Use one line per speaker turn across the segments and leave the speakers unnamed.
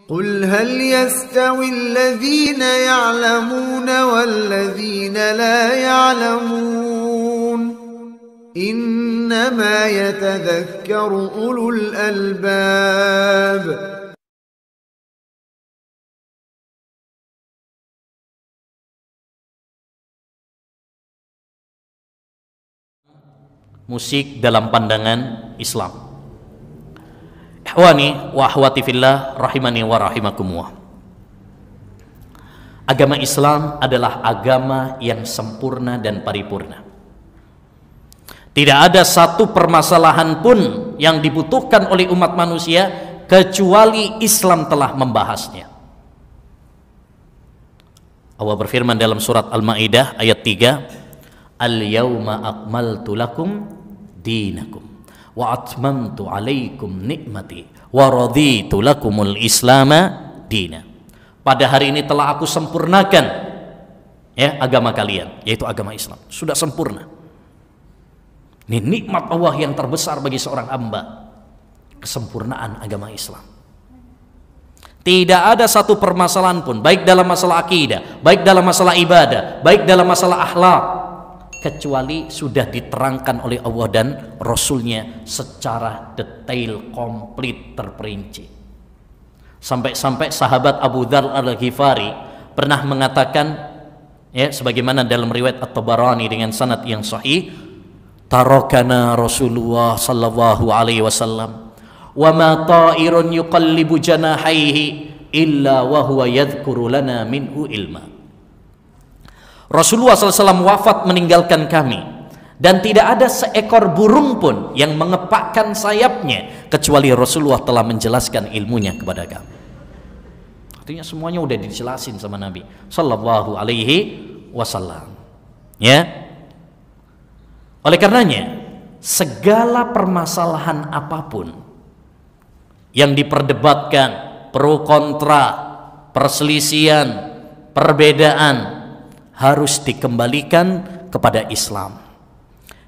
قل هل يستوي الذين يعلمون والذين لا يعلمون إنما يتذكر أولو الألباب.
Musik dalam pandangan Islam. Ikhwani wa akhwati fillah rahimani wa rahimakumullah. Agama Islam adalah agama yang sempurna dan paripurna. Tidak ada satu permasalahan pun yang dibutuhkan oleh umat manusia kecuali Islam telah membahasnya. Allah berfirman dalam surat Al-Maidah ayat 3, Al-yawma akmaltu lakum dinakum wa atmamtu alaikum nikmati wa raditu lakumul islama dina. Pada hari ini telah aku sempurnakan agama kalian, yaitu agama Islam. Sudah sempurna. Ini nikmat Allah yang terbesar bagi seorang hamba, kesempurnaan agama Islam. Tidak ada satu permasalahan pun, baik dalam masalah akidah, baik dalam masalah ibadah, baik dalam masalah akhlak, kecuali sudah diterangkan oleh Allah dan Rasulnya secara detail, komplit, terperinci. Sampai-sampai sahabat Abu Dzar Al-Ghifari pernah mengatakan, sebagaimana dalam riwayat At-Tabarani dengan sanad yang sahih, tarakana Rasulullah sallallahu alaihi wasallam wa ma ta'irun yuqallibu janahaihi illa wa huwa yadhkuru lana minhu ilma. Rasulullah SAW wafat meninggalkan kami, dan tidak ada seekor burung pun yang mengepakkan sayapnya kecuali Rasulullah telah menjelaskan ilmunya kepada kami. Artinya semuanya udah dijelasin sama Nabi Sallallahu Alaihi Wasallam. Oleh karenanya, segala permasalahan apapun yang diperdebatkan, pro kontra, perselisihan, perbedaan, harus dikembalikan kepada Islam.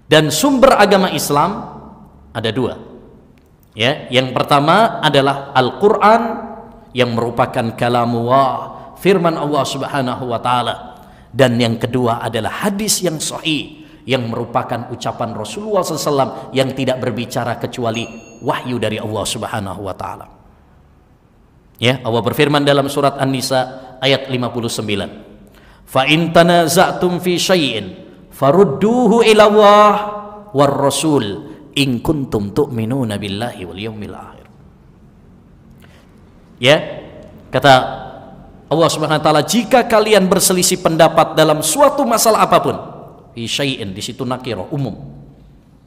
Dan sumber agama Islam ada dua. Yang pertama adalah Al-Quran yang merupakan kalamullah, firman Allah Subhanahu wa Ta'ala. Dan yang kedua adalah hadis yang sahih yang merupakan ucapan Rasulullah SAW yang tidak berbicara kecuali wahyu dari Allah Subhanahu wa Ta'ala. Allah berfirman dalam surat An-Nisa ayat 59, fa in tanaza'tum fi syai'in farudduhu ila Allah war rasul in kuntum tu'minuna billahi wal yaumil akhir. Kata Allah Subhanahu wa taala, jika kalian berselisih pendapat dalam suatu masalah apapun, fi syai'in di situ nakirah umum,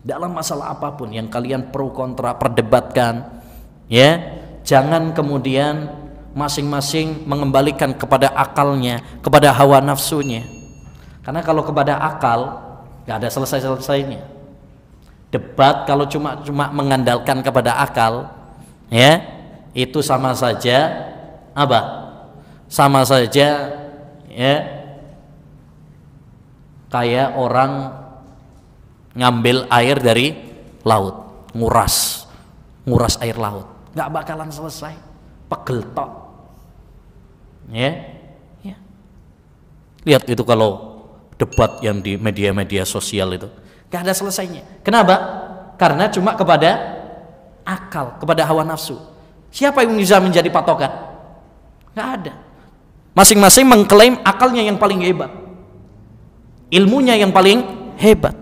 dalam masalah apapun yang kalian pro kontra perdebatkan, jangan kemudian masing-masing mengembalikan kepada akalnya, kepada hawa nafsunya. Karena kalau kepada akal gak ada selesai-selesainya. Debat kalau cuma mengandalkan kepada akal, itu sama saja sama saja kayak orang ngambil air dari laut, nguras air laut, gak bakalan selesai, pegel tok. Lihat itu kalau debat yang di media-media sosial itu gak ada selesainya. Kenapa? Karena cuma kepada akal, kepada hawa nafsu. Siapa yang bisa menjadi patokan? Gak ada. Masing-masing mengklaim akalnya yang paling hebat, ilmunya yang paling hebat.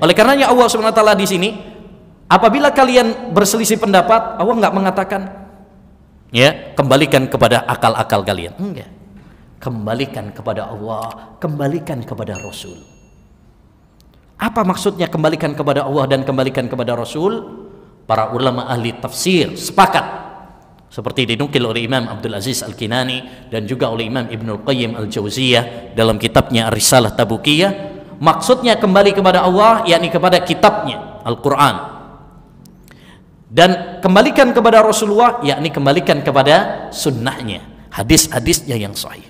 Oleh karenanya Allah Subhanahu wa taala di sini, apabila kalian berselisih pendapat, Allah nggak mengatakan kembalikan kepada akal-akal kalian. Enggak. Kembalikan kepada Allah, kembalikan kepada Rasul. Apa maksudnya kembalikan kepada Allah dan kembalikan kepada Rasul? Para ulama ahli tafsir sepakat, seperti dinukil oleh Imam Abdul Aziz Al-Kinani dan juga oleh Imam Ibnul Qayyim Al-Jauziyah dalam kitabnya Risalah Tabukiyah, maksudnya kembali kepada Allah yakni kepada kitabnya Al-Quran, dan kembalikan kepada Rasulullah yakni kembalikan kepada sunnahnya, hadis-hadisnya yang sahih.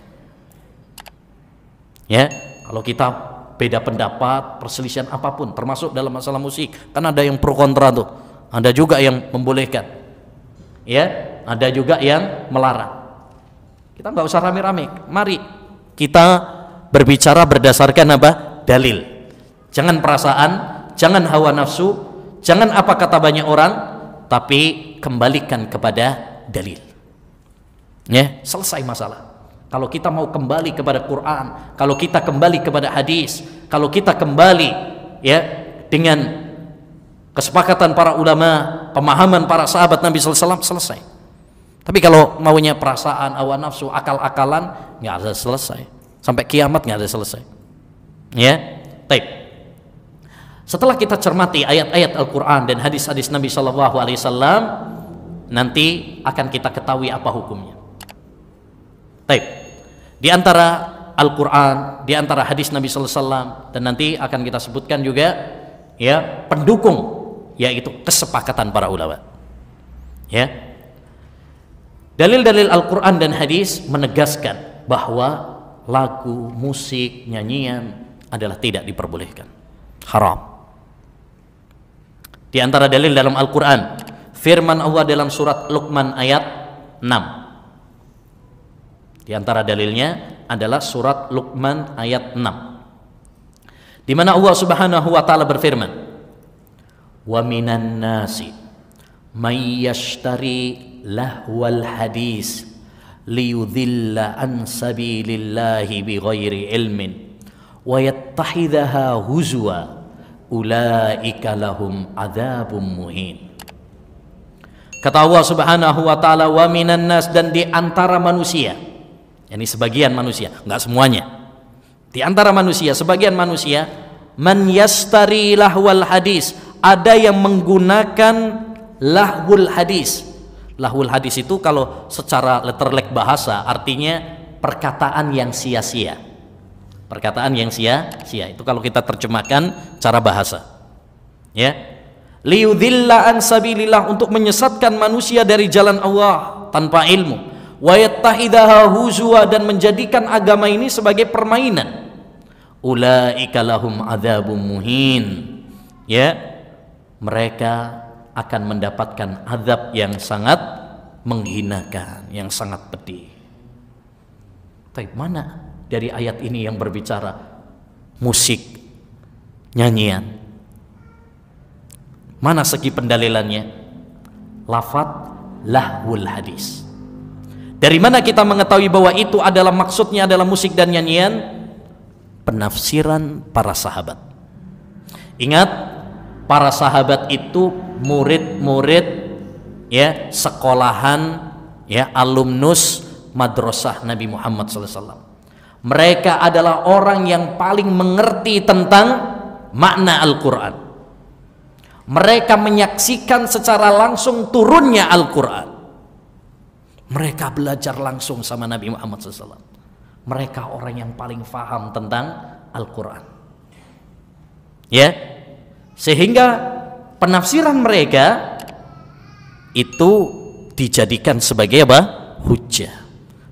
Kalau kita beda pendapat, perselisihan apapun, termasuk dalam masalah musik, kan ada yang pro kontra tuh, ada juga yang membolehkan, ada juga yang melarang. Kita nggak usah rame-rame, mari kita berbicara berdasarkan apa? Dalil. Jangan perasaan, jangan hawa nafsu, jangan apa kata banyak orang, tapi kembalikan kepada dalil. Ya, selesai masalah. Kalau kita mau kembali kepada Quran, kalau kita kembali kepada hadis, kalau kita kembali ya dengan kesepakatan para ulama, pemahaman para sahabat Nabi sallallahu alaihi wasallam, selesai. Tapi kalau maunya perasaan, hawa nafsu, akal-akalan, nggak ada selesai. Sampai kiamat nggak ada selesai. Ya, baik. Setelah kita cermati ayat-ayat Al-Quran dan hadis-hadis Nabi sallallahu alaihi wasallam, nanti akan kita ketahui apa hukumnya. Baik. Di antara Al-Quran, di antara hadis Nabi sallallahu alaihi wasallam, dan nanti akan kita sebutkan juga ya pendukung, yaitu kesepakatan para ulama. Ya, dalil-dalil Al-Quran dan hadis menegaskan bahwa lagu, musik, nyanyian adalah tidak diperbolehkan, haram. Di antara dalil dalam Al-Quran, firman Allah dalam surat Luqman ayat 6. Di antara dalilnya adalah surat Luqman ayat 6, di mana Allah Subhanahu wa taala berfirman, wa minan nasi may yashtari lahwal hadis liyudhilla an sabilillahi bighairi ilmin wa yattakhidhaha huzwa ulaika lahum adzabun muhin. Kata Allah Subhanahu wa taala, wa minan nas, dan di antara manusia, yakni sebagian manusia, enggak semuanya, di antara manusia, sebagian manusia, man yastari lahwal hadis, ada yang menggunakan lahwul hadis. Lahwul hadis itu kalau secara letterlek bahasa artinya perkataan yang sia-sia. Perkataan yang sia-sia itu kalau kita terjemahkan cara bahasa. Ya. Liyudhilla an sabilillah, untuk menyesatkan manusia dari jalan Allah tanpa ilmu. Wa yattahidaha huzwa, dan menjadikan agama ini sebagai permainan. Ulaika lahum adzabun muhin. Ya. Mereka akan mendapatkan azab yang sangat menghinakan, yang sangat pedih. Tapi mana dari ayat ini yang berbicara musik, nyanyian? Mana segi pendalilannya? Lafadz lahwul hadis. Dari mana kita mengetahui bahwa itu adalah maksudnya adalah musik dan nyanyian? Penafsiran para sahabat. Ingat, para sahabat itu murid-murid ya sekolahan ya alumnus madrasah Nabi Muhammad SAW. Mereka adalah orang yang paling mengerti tentang makna Al-Quran. Mereka menyaksikan secara langsung turunnya Al-Quran. Mereka belajar langsung sama Nabi Muhammad SAW. Mereka orang yang paling faham tentang Al-Quran. Ya, sehingga penafsiran mereka itu dijadikan sebagai apa? Hujjah.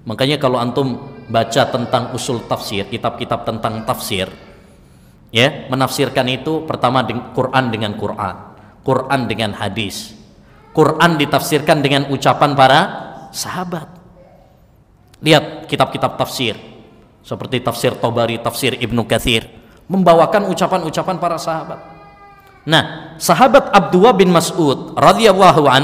Makanya kalau antum baca tentang usul tafsir, kitab-kitab tentang tafsir, ya, menafsirkan itu pertama Quran dengan Quran, Quran dengan hadis. Quran ditafsirkan dengan ucapan para sahabat. Lihat kitab-kitab tafsir seperti tafsir Tabari, tafsir Ibnu Katsir, membawakan ucapan-ucapan para sahabat. Nah, sahabat Abdullah bin Mas'ud radhiyallahu an,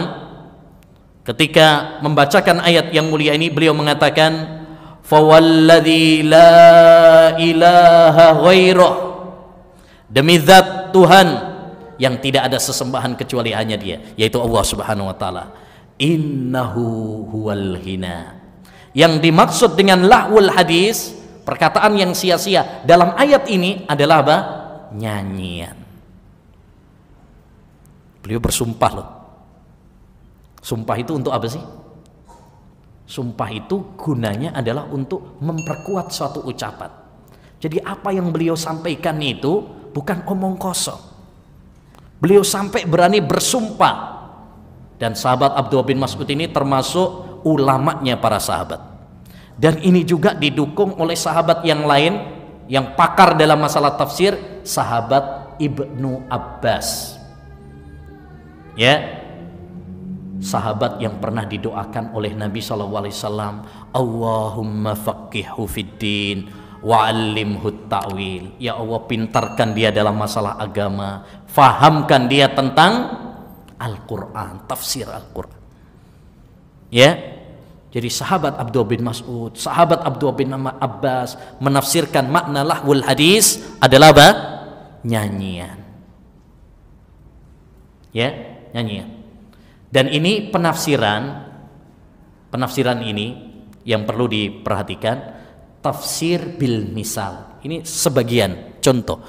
ketika membacakan ayat yang mulia ini, beliau mengatakan, fawalladzi la ilaha ghairuh, demi zat Tuhan yang tidak ada sesembahan kecuali hanya Dia, yaitu Allah Subhanahu wa taala, innahu huwal ghina. Yang dimaksud dengan lahwul hadis, perkataan yang sia-sia dalam ayat ini adalah apa? Nyanyian. Beliau bersumpah loh. Sumpah itu untuk apa sih? Sumpah itu gunanya adalah untuk memperkuat suatu ucapan. Jadi apa yang beliau sampaikan itu bukan omong kosong. Beliau sampai berani bersumpah. Dan sahabat Abdullah bin Mas'ud ini termasuk ulamanya para sahabat. Dan ini juga didukung oleh sahabat yang lain yang pakar dalam masalah tafsir, sahabat Ibnu Abbas. Ya, sahabat yang pernah didoakan oleh Nabi SAW, Allahumma faqihhu fiddin wa'allimhu ta'wil. Ya Allah, pintarkan dia dalam masalah agama, fahamkan dia tentang Al-Quran, tafsir Al-Quran. Ya, jadi sahabat Abdullah bin Mas'ud, sahabat Abdullah bin Abbas menafsirkan makna lahwul hadis adalah apa? Nyanyian. Ya, nyanyian. Dan ini penafsiran ini yang perlu diperhatikan, tafsir bil misal. Ini sebagian contoh.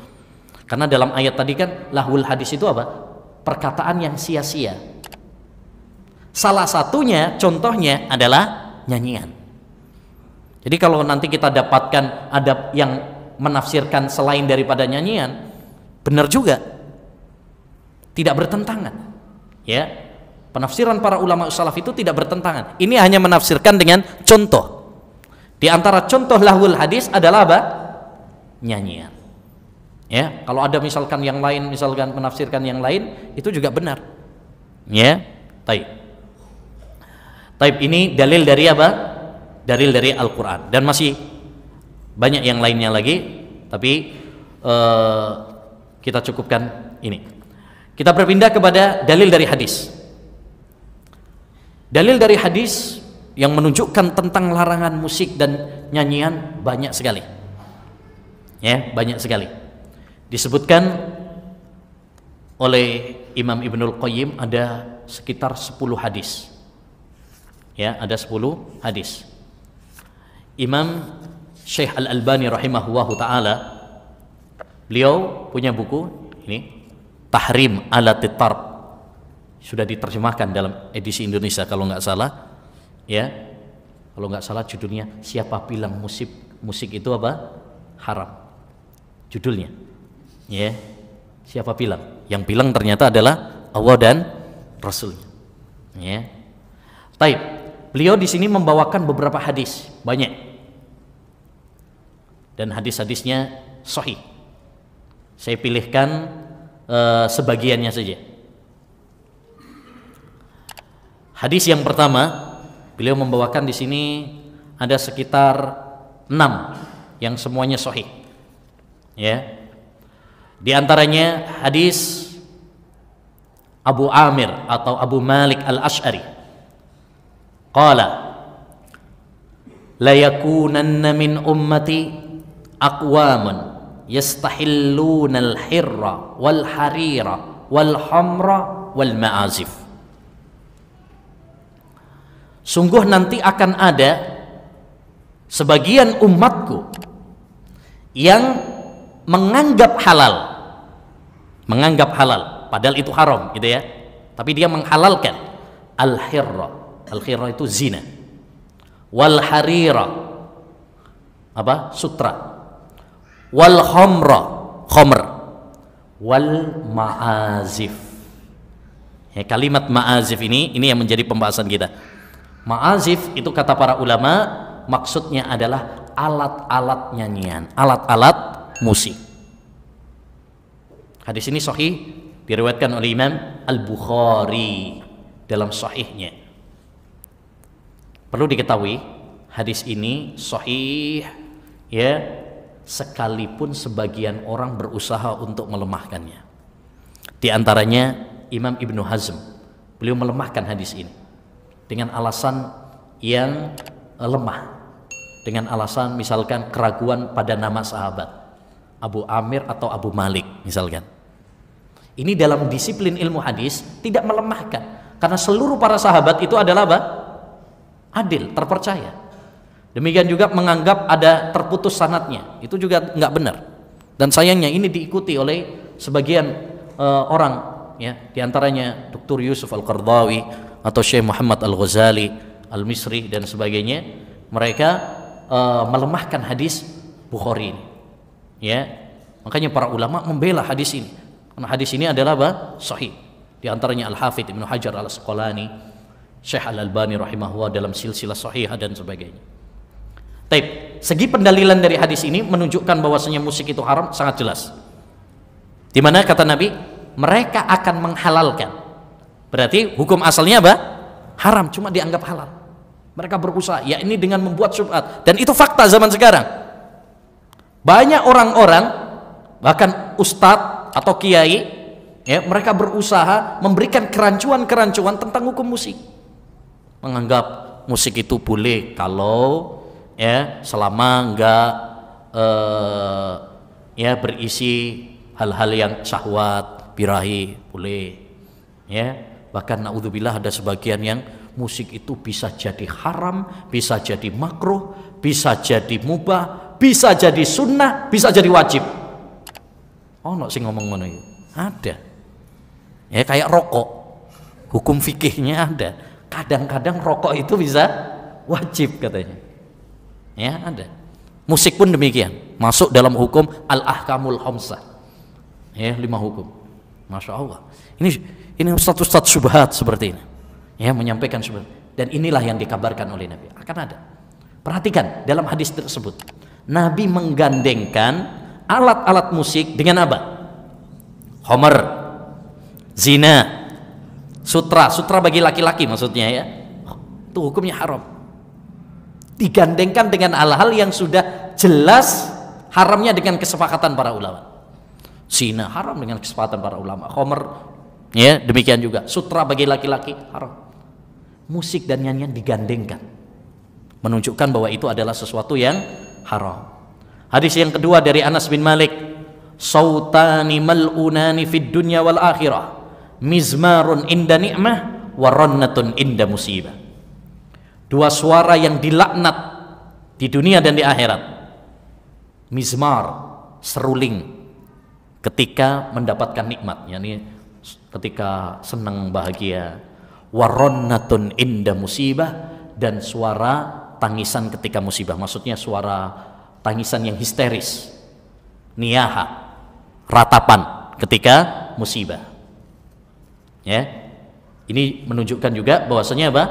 Karena dalam ayat tadi kan lahwul hadis itu apa? Perkataan yang sia-sia. Salah satunya contohnya adalah nyanyian. Jadi kalau nanti kita dapatkan adab yang menafsirkan selain daripada nyanyian, benar juga, tidak bertentangan. Ya, penafsiran para ulama salaf itu tidak bertentangan. Ini hanya menafsirkan dengan contoh. Di antara contoh lahwul hadis adalah apa? Nyanyian. Ya, kalau ada misalkan yang lain, misalkan menafsirkan yang lain, itu juga benar. Ya, Taib ini dalil dari apa? Dalil dari Al-Quran. Dan masih banyak yang lainnya lagi, tapi kita cukupkan ini. Kita berpindah kepada dalil dari hadis. Dalil dari hadis yang menunjukkan tentang larangan musik dan nyanyian banyak sekali. Ya, banyak sekali. Disebutkan oleh Imam Ibnul Qayyim ada sekitar 10 hadis. Ya, ada 10 hadis. Imam Syekh Al-Albani rahimahullahu taala, beliau punya buku ini, Tahrim Alatit Tarb. Sudah diterjemahkan dalam edisi Indonesia kalau nggak salah. Ya, kalau nggak salah judulnya Siapa Bilang Musik itu apa? Haram. Judulnya. Ya, siapa bilang? Yang bilang ternyata adalah Allah dan Rasulnya. Ya. Taib. Beliau di sini membawakan beberapa hadis, banyak. Dan hadis-hadisnya sahih. Saya pilihkan sebagiannya saja. Hadis yang pertama, beliau membawakan di sini ada sekitar 6 yang semuanya sahih. Ya. Di antaranya hadis Abu Amir atau Abu Malik Al-Ash'ari. Qala la yakunanna min ummati aqwamun yastahilluna al-hirra wal harira wal hamra wal ma'azif. Sungguh nanti akan ada sebagian umatku yang menganggap halal padahal itu haram gitu ya, tapi dia menghalalkan al-hirra itu zina, wal harira apa? Sutra, wal khamr, wal ma'azif. Ya, kalimat ma'azif ini yang menjadi pembahasan kita. Ma'azif itu kata para ulama maksudnya adalah alat-alat nyanyian, alat-alat musik. Hadis ini sahih, diriwayatkan oleh Imam Al-Bukhari dalam sahihnya. Perlu diketahui, hadis ini sahih ya, sekalipun sebagian orang berusaha untuk melemahkannya. Di antaranya Imam Ibnu Hazm, beliau melemahkan hadis ini dengan alasan yang lemah, dengan alasan misalkan keraguan pada nama sahabat Abu Amir atau Abu Malik misalkan. Ini dalam disiplin ilmu hadis tidak melemahkan, karena seluruh para sahabat itu adalah apa? Adil, terpercaya. Demikian juga menganggap ada terputus sanadnya, itu juga nggak benar. Dan sayangnya ini diikuti oleh sebagian orang, ya, diantaranya Dr. Yusuf Al-Qardawi atau Syekh Muhammad Al-Ghazali Al-Misri dan sebagainya. Mereka melemahkan hadis Bukhari ini. Ya, makanya para ulama membela hadis ini, karena hadis ini adalah apa? Sahih. Di antaranya Al-Hafidz Ibnu Hajar Al-Asqalani, Syekh Al-Albani rahimahullah dalam silsilah sahihah dan sebagainya. Taib, segi pendalilan dari hadis ini menunjukkan bahwasanya musik itu haram sangat jelas. Di mana kata Nabi, mereka akan menghalalkan. Berarti hukum asalnya apa? haram, cuma dianggap halal. Mereka berusaha, ya ini dengan membuat syubhat, dan itu fakta zaman sekarang. Banyak orang-orang, bahkan ustadz atau kiai, ya, mereka berusaha memberikan kerancuan-kerancuan tentang hukum musik. Menganggap musik itu boleh kalau ya selama enggak ya berisi hal-hal yang syahwat, birahi, boleh. Ya, bahkan naudzubillah ada sebagian yang musik itu bisa jadi haram, bisa jadi makruh, bisa jadi mubah, bisa jadi sunnah, bisa jadi wajib. Oh, no sing ngomong ngono itu. Ada. Ya kayak rokok. Hukum fikihnya ada. Kadang-kadang rokok itu bisa wajib katanya. Ya, ada. Musik pun demikian. Masuk dalam hukum al-ahkamul khamsah. Ya, 5 hukum. Masya Allah. Ini ustadz-ustadz syubhat seperti ini. Ya, menyampaikan syubhat. Dan inilah yang dikabarkan oleh Nabi. Akan ada. Perhatikan dalam hadis tersebut. Nabi menggandengkan alat-alat musik dengan apa? Homer, zina, sutra bagi laki-laki maksudnya ya. Itu hukumnya haram. Digandengkan dengan hal-hal yang sudah jelas haramnya dengan kesepakatan para ulama. Zina haram dengan kesepakatan para ulama. Homer, ya demikian juga. Sutra bagi laki-laki haram. Musik dan nyanyian digandengkan, menunjukkan bahwa itu adalah sesuatu yang haram. Hadis yang kedua dari Anas bin Malik, sautani mal'unani fid dunya wal akhirah, mizmarun inda ni'mah wa rannatun inda musibah. 2 suara yang dilaknat di dunia dan di akhirat. Mizmar, seruling ketika mendapatkan nikmat, yakni ketika senang bahagia. Wa rannatun inda musibah, dan suara tangisan ketika musibah, maksudnya suara tangisan yang histeris, niyaha, ratapan ketika musibah. Ya, ini menunjukkan juga bahwasanya apa?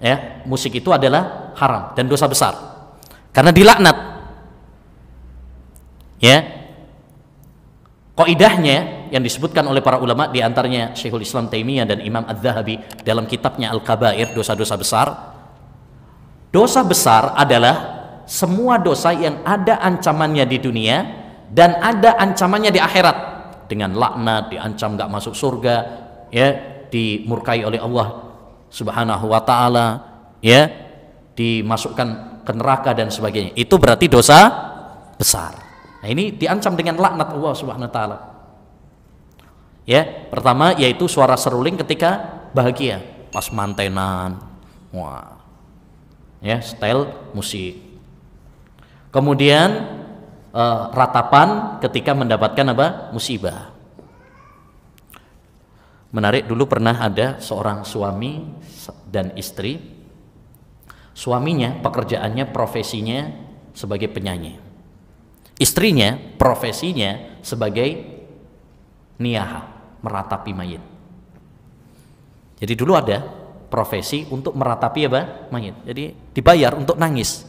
Ya, musik itu adalah haram dan dosa besar karena dilaknat. Ya, kaidahnya yang disebutkan oleh para ulama, diantaranya Syekhul Islam Taimiyah dan Imam Adz-Dzahabi dalam kitabnya Al-Kabair, dosa-dosa besar. Dosa besar adalah semua dosa yang ada ancamannya di dunia dan ada ancamannya di akhirat, dengan laknat, diancam nggak masuk surga, ya, dimurkai oleh Allah Subhanahu wa taala, ya, dimasukkan ke neraka dan sebagainya. Itu berarti dosa besar. Nah, ini diancam dengan laknat Allah Subhanahu wa taala. Ya, pertama yaitu suara seruling ketika bahagia, pas mantenan. Wah. Ya, style musik. Kemudian ratapan ketika mendapatkan apa? Musibah. Menarik, dulu pernah ada seorang suami dan istri. Suaminya pekerjaannya, profesinya sebagai penyanyi. Istrinya profesinya sebagai niyaha, meratapi mayit. Jadi dulu ada profesi untuk meratapi apa? Mayit. Jadi dibayar untuk nangis.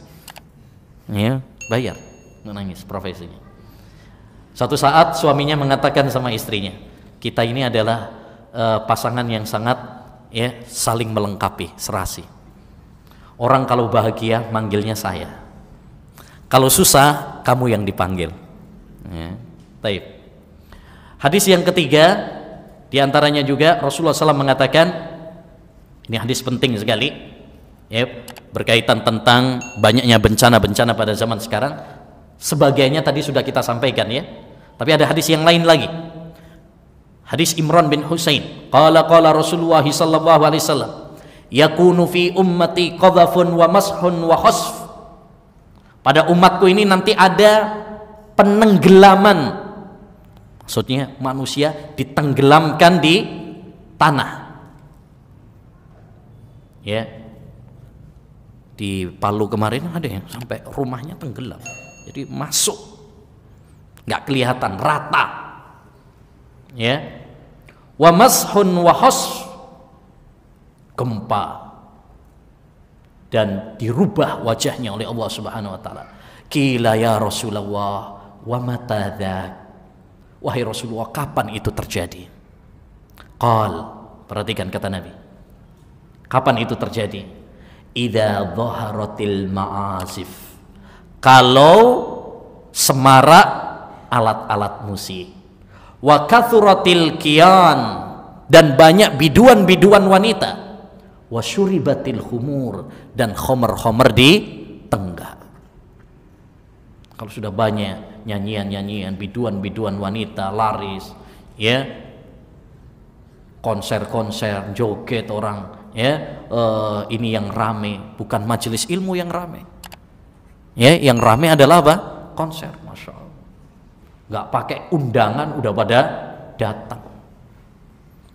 Ya, bayar untuk nangis profesinya. Suatu saat suaminya mengatakan sama istrinya, kita ini adalah pasangan yang sangat ya saling melengkapi, serasi. Orang kalau bahagia manggilnya saya, kalau susah kamu yang dipanggil. Ya, taib. Hadis yang ketiga diantaranya juga Rasulullah SAW mengatakan, ini hadis penting sekali, ya, berkaitan tentang banyaknya bencana-bencana pada zaman sekarang. Sebagainya tadi sudah kita sampaikan ya. Tapi ada hadis yang lain lagi. Hadis Imran bin Husain. Qala Rasulullah sallallahu alaihi wasallam, yakunu fi ummati qadhafun wa mashun wa khasf. Pada umatku ini nanti ada penenggelaman. Maksudnya manusia ditenggelamkan di tanah. Ya. Di Palu kemarin ada yang sampai rumahnya tenggelam. Jadi masuk, nggak kelihatan, rata. Ya. Wa mashun wa khasf, gempa, dan dirubah wajahnya oleh Allah Subhanahu wa taala. Qila ya Rasulullah wa mata dzak? Wahai Rasulullah, kapan itu terjadi? Qal, perhatikan kata Nabi, Kapan itu terjadi? Idza dhaharatil ma'azif. Kalau semarak alat-alat musik. Wa kathuratil kiyan, dan banyak biduan-biduan wanita. Wa syuribatil khumur, dan khomer-khomer ditenggak. Kalau sudah banyak nyanyian-nyanyian, biduan-biduan wanita laris, ya, konser-konser, joget orang, ya, ini yang rame, bukan majelis ilmu yang rame, ya, yang rame adalah apa? Konser, masya Allah. Nggak pakai undangan udah pada datang.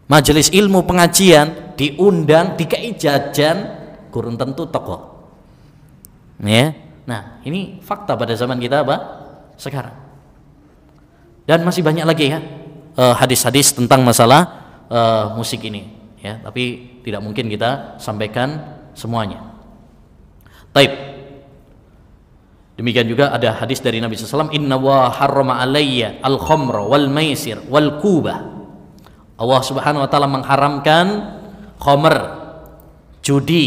Majelis ilmu pengajian diundang, dikei jajan, kurang tentu toko, ya. Nah, ini fakta pada zaman kita apa? Sekarang. Dan masih banyak lagi ya hadis-hadis tentang masalah musik ini, ya, tapi tidak mungkin kita sampaikan semuanya. Taib. Demikian juga ada hadis dari Nabi SAW, inna wa harrama alayya al-khamra wal maisir wal kubah. Allah Subhanahu wa taala mengharamkan khamr, judi,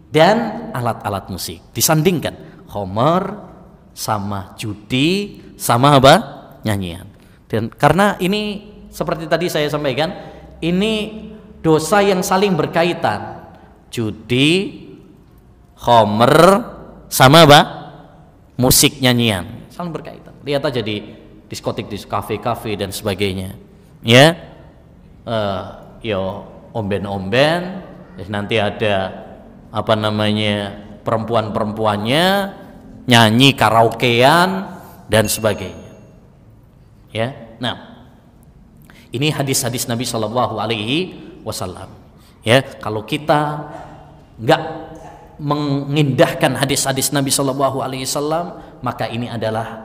dan alat-alat musik. Disandingkan khamr sama judi sama apa? Nyanyian. Dan karena ini seperti tadi saya sampaikan, ini dosa yang saling berkaitan. Judi, khamr sama apa? Musik, nyanyian, saling berkaitan. Lihat aja di diskotik, di kafe-kafe dan sebagainya, ya, yo omben-omben, nanti ada apa namanya perempuan-perempuannya nyanyi karaokean dan sebagainya, ya. Nah, ini hadis-hadis Nabi Shallallahu Alaihi Wasallam, ya. Kalau kita nggak mengindahkan hadis-hadis Nabi Shallallahu Alaihi Wasallam, maka ini adalah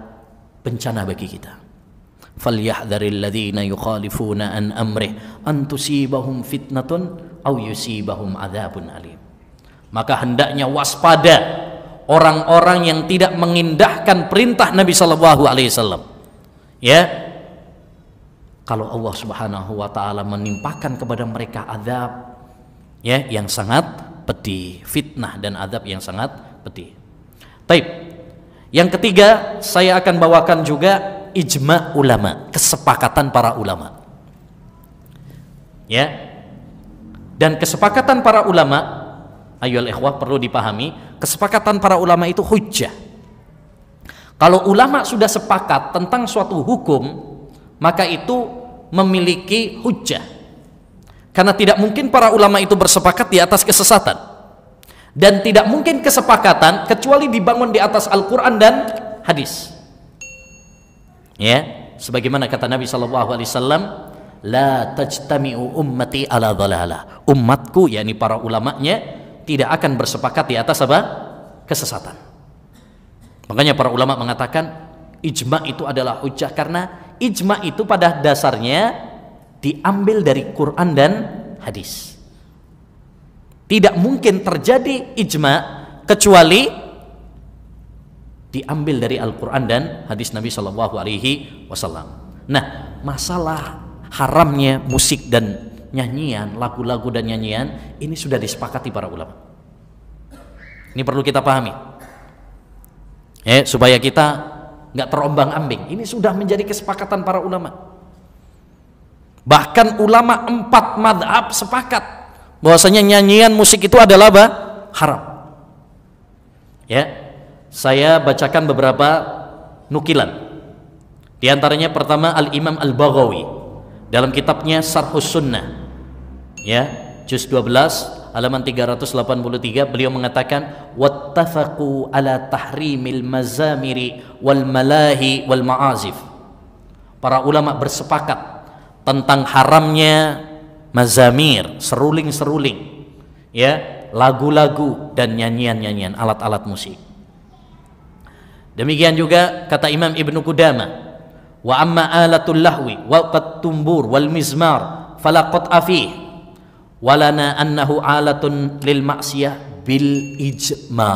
bencana bagi kita. Falyahdharil ladzina yukhalifuna an amrih an tusibahum fitnatun aw yusibahum adzabun alim. Maka hendaknya waspada orang-orang yang tidak mengindahkan perintah Nabi Shallallahu Alaihi Wasallam, ya. Kalau Allah Subhanahu wa taala menimpakan kepada mereka azab, ya, yang sangat pedih, fitnah dan azab yang sangat pedih. Taib. Yang ketiga, saya akan bawakan juga ijma ulama, kesepakatan para ulama, ya. Dan kesepakatan para ulama, ayolah ikhwah, perlu dipahami, kesepakatan para ulama itu hujjah. Kalau ulama sudah sepakat tentang suatu hukum, maka itu memiliki hujjah. Karena tidak mungkin para ulama itu bersepakat di atas kesesatan, dan tidak mungkin kesepakatan kecuali dibangun di atas Al-Quran dan hadis, ya. Sebagaimana kata Nabi SAW, la tajtami'u ummati ala dhalalah. Umatku, yakni para ulamanya, tidak akan bersepakat di atas apa? Kesesatan. Makanya para ulama mengatakan ijma itu adalah hujjah, karena ijma itu pada dasarnya diambil dari Quran dan hadis. Tidak mungkin terjadi ijma kecuali diambil dari Al-Quran dan hadis Nabi Shallallahu Alaihi Wasallam. Nah, masalah haramnya musik dan nyanyian, lagu-lagu dan nyanyian, ini sudah disepakati para ulama. Ini perlu kita pahami, supaya kita nggak terombang-ambing. Ini sudah menjadi kesepakatan para ulama. Bahkan ulama 4 madhab sepakat bahwasanya nyanyian musik itu adalah apa? Haram. Ya, saya bacakan beberapa nukilan. Di antaranya pertama Al-Imam Al-Baghawi dalam kitabnya Syarhus Sunnah, ya, juz 12 halaman 383, beliau mengatakan wattafaqu ala tahrimil mazamiri wal malahi wal ma'azif. Para ulama bersepakat tentang haramnya mazamir, seruling-seruling, ya, lagu-lagu dan nyanyian-nyanyian, alat-alat musik. Demikian juga kata Imam Ibnu Qudamah, wa amma alatul lahwi wa qad tumbur wal mizmar falaqat afih walana annahu alatun lil maksiyah bil ijma.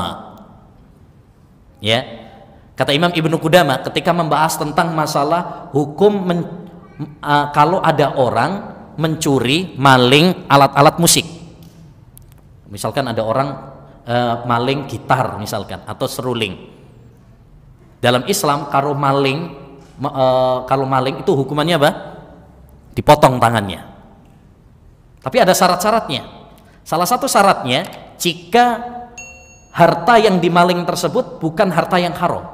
Ya, kata Imam Ibnu Qudamah ketika membahas tentang masalah hukum kalau ada orang mencuri, maling alat-alat musik, Misalkan ada orang maling gitar misalkan atau seruling. Dalam Islam kalau maling itu hukumannya apa? Dipotong tangannya. Tapi ada syarat-syaratnya. Salah satu syaratnya jika harta yang dimaling tersebut bukan harta yang haram.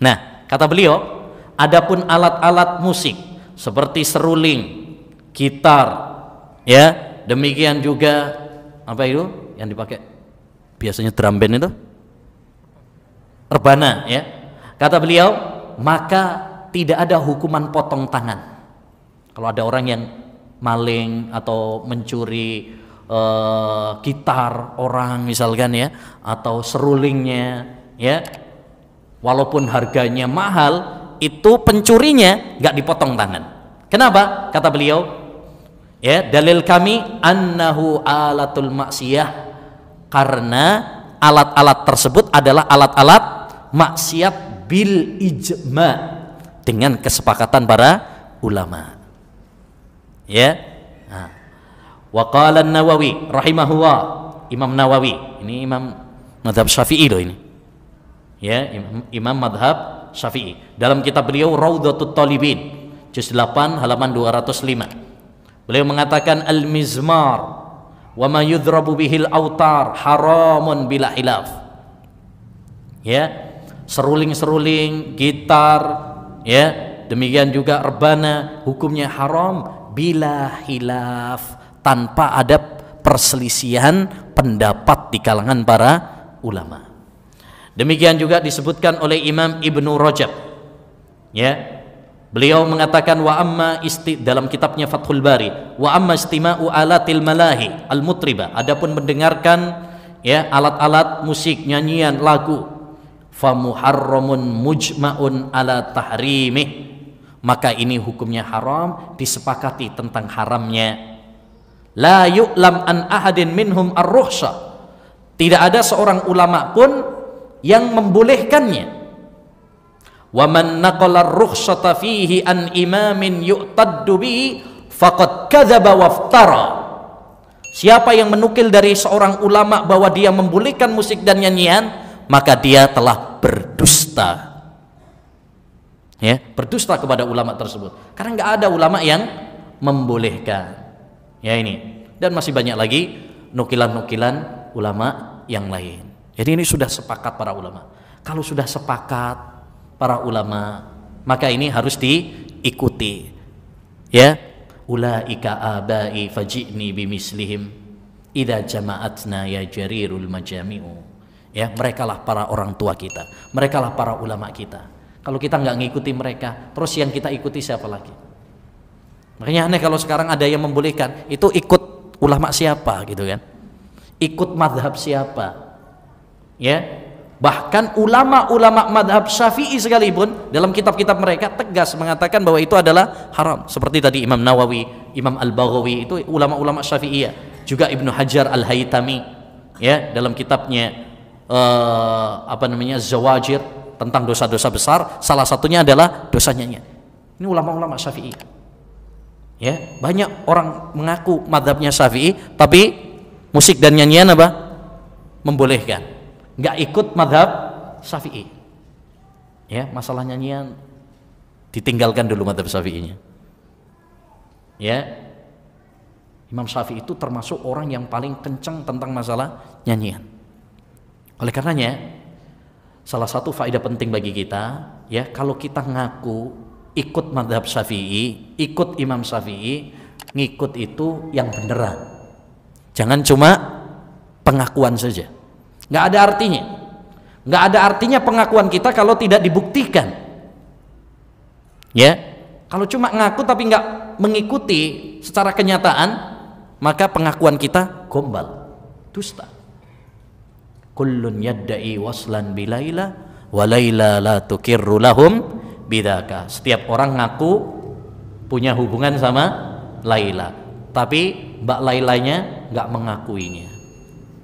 Nah, kata beliau, adapun alat-alat musik seperti seruling, gitar, ya, demikian juga apa itu yang dipakai biasanya drum band itu, rebana, ya. Kata beliau, maka tidak ada hukuman potong tangan. Kalau ada orang yang maling atau mencuri gitar orang misalkan, ya, atau serulingnya, ya, walaupun harganya mahal, itu pencurinya nggak dipotong tangan. Kenapa? Kata beliau, ya, dalil kami annahu alatul maksiyah, karena alat-alat tersebut adalah alat-alat maksiat bil ijma, dengan kesepakatan para ulama, ya. Nah, wa qala an-Nawawi rahimahullah, Imam Nawawi ini imam mazhab Syafi'i loh ini, ya, imam mazhab Syafi'i, dalam kitab beliau Raudhatut Thalibin juz 8 halaman 205, beliau mengatakan al-mizmar wa ma yudrabu bihil autar haramun bila hilaf, ya, seruling-seruling, gitar, ya, demikian juga rebana, hukumnya haram bila hilaf, tanpa ada perselisihan pendapat di kalangan para ulama. Demikian juga disebutkan oleh Imam Ibnu Rajab, ya, beliau mengatakan wa amma dalam kitabnya Fathul Bari, wa amma istima'u alatil malahi al mutriba, adapun mendengarkan, ya, alat-alat musik, nyanyian, lagu, fa muharramun mujma'un ala tahrimih, maka ini hukumnya haram, disepakati tentang haramnya. La yu'lam an ahadin minhum ar-rukhsah, tidak ada seorang ulama pun yang membolehkannya. Wa man naqala ar-rukhsata fihi an imamin yu'taddu bihi faqad kadzaba waftara, siapa yang menukil dari seorang ulama bahwa dia membolehkan musik dan nyanyian, maka dia telah berdusta, ya, berdusta kepada ulama tersebut, karena nggak ada ulama yang membolehkan, ya, ini, dan masih banyak lagi nukilan-nukilan ulama yang lain. Jadi ini sudah sepakat para ulama. Kalau sudah sepakat para ulama, maka ini harus diikuti, ya. Ulaika abai faji'ni bimislihim idza jama'atna ya jarirul majami'u, ya, merekalah para orang tua kita, merekalah para ulama kita. Kalau kita nggak ngikuti mereka, terus yang kita ikuti siapa lagi? Makanya aneh kalau sekarang ada yang membolehkan, itu ikut ulama siapa gitu kan, ikut madhab siapa, ya. Bahkan ulama-ulama madhab Syafi'i sekalipun dalam kitab-kitab mereka tegas mengatakan bahwa itu adalah haram, seperti tadi Imam Nawawi, Imam Al-Baghawi, itu ulama-ulama Syafi'iyah, juga Ibnu Hajar Al-Haytami, ya, dalam kitabnya Zawajir, tentang dosa-dosa besar, salah satunya adalah dosa nyanyian. Ini ulama-ulama Syafi'i, ya. Banyak orang mengaku madhabnya Syafi'i, tapi musik dan nyanyian apa? Membolehkan, nggak ikut madhab Syafi'i, ya. Masalah nyanyian ditinggalkan dulu madhab Syafi'inya, ya. Imam Syafi'i itu termasuk orang yang paling kencang tentang masalah nyanyian. Oleh karenanya, salah satu faedah penting bagi kita, ya, kalau kita ngaku ikut madhab Syafi'i, ikut Imam Syafi'i, ngikut itu yang beneran, jangan cuma pengakuan saja. Nggak ada artinya, nggak ada artinya pengakuan kita kalau tidak dibuktikan, ya. Kalau cuma ngaku tapi nggak mengikuti secara kenyataan, maka pengakuan kita gombal, dusta. Kullun yadda'i waslan bilaila wa laila la tukirru lahum bidaka. Setiap orang ngaku punya hubungan sama Laila, tapi Mbak Lailanya nggak mengakuinya.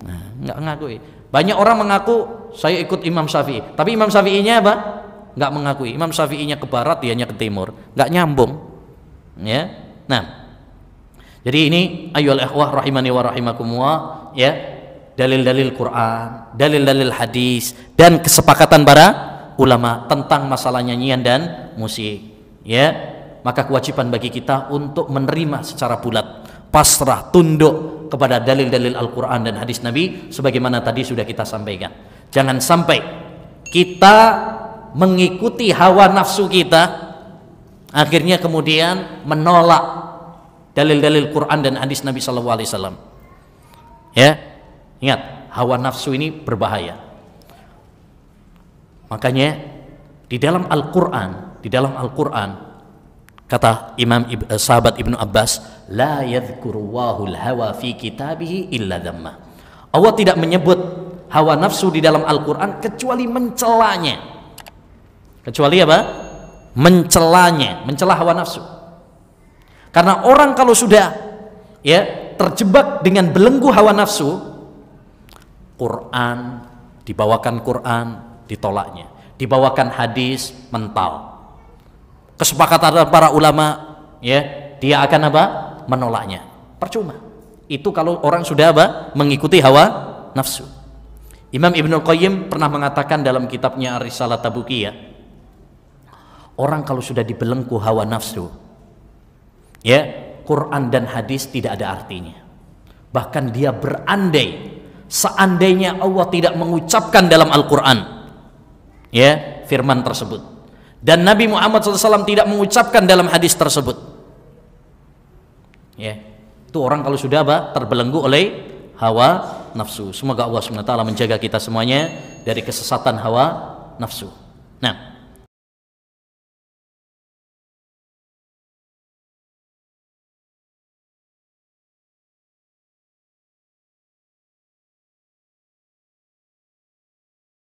Nah, nggak ngakui. Banyak orang mengaku saya ikut Imam Syafi'i, tapi Imam Syafi'inya apa? Nggak mengakui. Imam Syafi'inya ke barat, dianya ke timur, nggak nyambung, ya. Nah, Jadi ini ayyuhal ikhwah rahimani wa rahimakumullah, ya, dalil-dalil Quran, dalil-dalil hadis, dan kesepakatan para ulama tentang masalah nyanyian dan musik, ya. Maka kewajiban bagi kita untuk menerima secara bulat, pasrah, tunduk kepada dalil-dalil Al-Quran dan hadis Nabi sebagaimana tadi sudah kita sampaikan. Jangan sampai kita mengikuti hawa nafsu kita, akhirnya kemudian menolak dalil-dalil Quran dan hadis Nabi SAW. Ya, ingat, hawa nafsu ini berbahaya. Makanya di dalam Al-Quran, kata sahabat Ibnu Abbas, la yadhkurullahu al-hawa fi kitabihi illa dhamma. Allah tidak menyebut hawa nafsu di dalam Al-Quran kecuali mencelanya. Kecuali apa? Mencelanya, mencela hawa nafsu. Karena orang kalau sudah, ya, terjebak dengan belenggu hawa nafsu, Quran, dibawakan Quran, ditolaknya, dibawakan hadis, mental. Kesepakatan para ulama, ya, dia akan apa? Menolaknya. Percuma. Itu kalau orang sudah apa? Mengikuti hawa nafsu. Imam Ibnul Qayyim pernah mengatakan dalam kitabnya Ar-Risalah Tabukiyah, orang kalau sudah dibelenggu hawa nafsu, ya, Quran dan hadis tidak ada artinya. Bahkan dia berandai, seandainya Allah tidak mengucapkan dalam Al-Quran, ya, firman tersebut, dan Nabi Muhammad SAW tidak mengucapkan dalam hadis tersebut, ya, itu orang kalau sudah apa? Terbelenggu oleh hawa nafsu. Semoga Allah SWT menjaga kita semuanya dari kesesatan hawa nafsu. Nah,